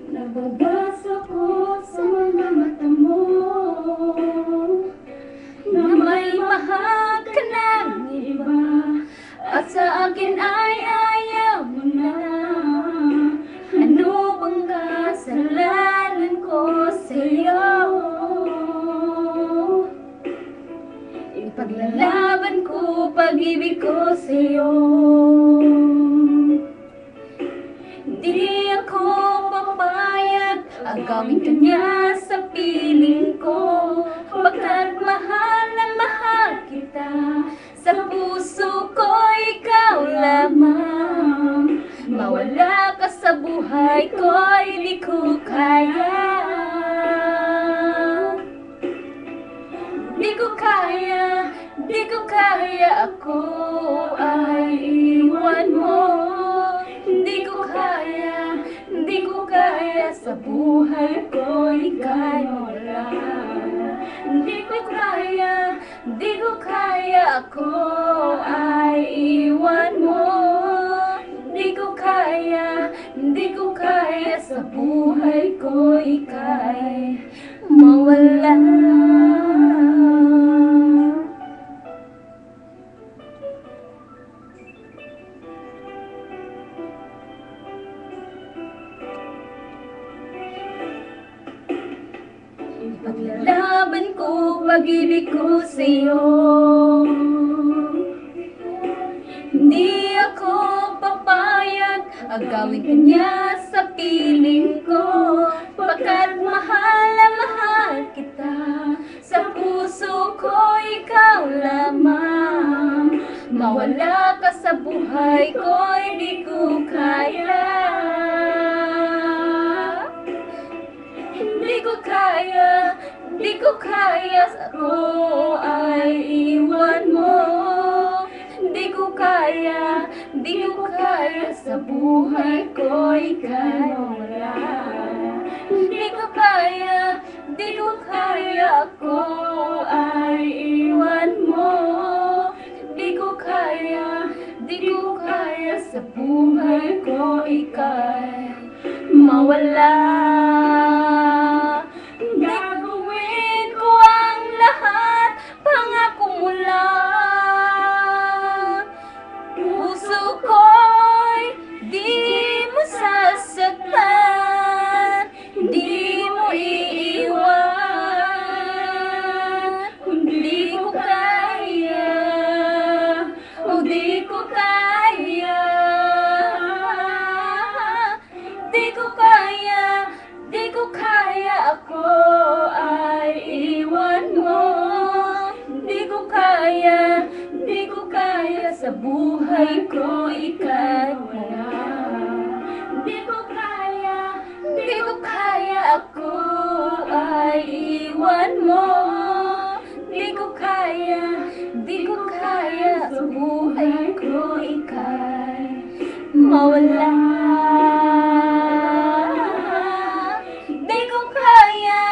Nabagas ako sa mga mata mo na may mahal ka ng iba, at sa akin ay ayaw mo na. Ano bang kasalanan ko sa'yo? Ipaglalaban ko pag-ibig ko sa'yo. Di ako papayag agawin ka niya sa piling ko, pagkat mahal na mahal kita. Sa puso ko ikaw lamang, mawala ka sa buhay ko hindi ko kaya. Di ko kaya, di ko kaya, ako ay iwan mo. Di ko kaya, di ko kaya, sa buhay ko ika'y wala. Di ko kaya, di ko kaya, ako ay iwan mo. Di ko kaya, di ko kaya, sa buhay ko ika'y mawala. Ipaglalaban ko pag-ibig ko sa'yo. Hindi ako papayag agawin ka niya sa piling ko, pagkat mahal na mahal kita. Sa puso ko ikaw lamang, mawala ka sa buhay ko hindi ko kaya. Di ko kaya, di ko kaya, ako ay iwan mo. Di ko kaya, di ko kaya, sa buhay ko ika'y wala. Di ko kaya, di ko kaya, ako ay iwan mo. Di ko kaya, di ko kaya, sa buhay ko ika'y mawala. Gagawin ko ang lahat, pangako mo lang. Puso ko'y di mo sasaktan, di mo iiwan. Kung di ko kaya, o di ko kaya, di ko kaya, di ko kaya, ako ay iwan mo. Di ko kaya, di ko kaya, sa buhay ko ika'y wala. Di ko kaya, di ko kaya, ako ay iwan mo. Di ko kaya, di ko kaya, sa buhay ko ika'y mawala. Di ko kaya,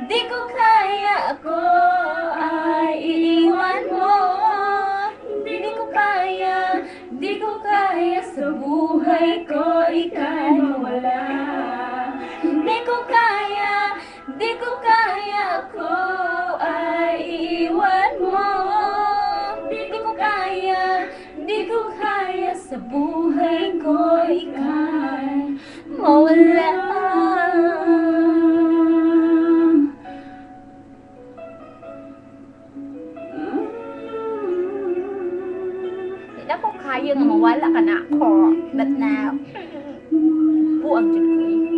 di ko kaya, ako ay iiwan mo. Di ko kaya, di ko kaya, sa buhay ko ika'y mawala. Di ko kaya, di ko kaya, ako ay iiwan mo. Di ko kaya, di ko kaya, sa buhay ko ika'y mawala. Di na ko kaya nga mawala ka na ako. But now, buang dyan ko eh.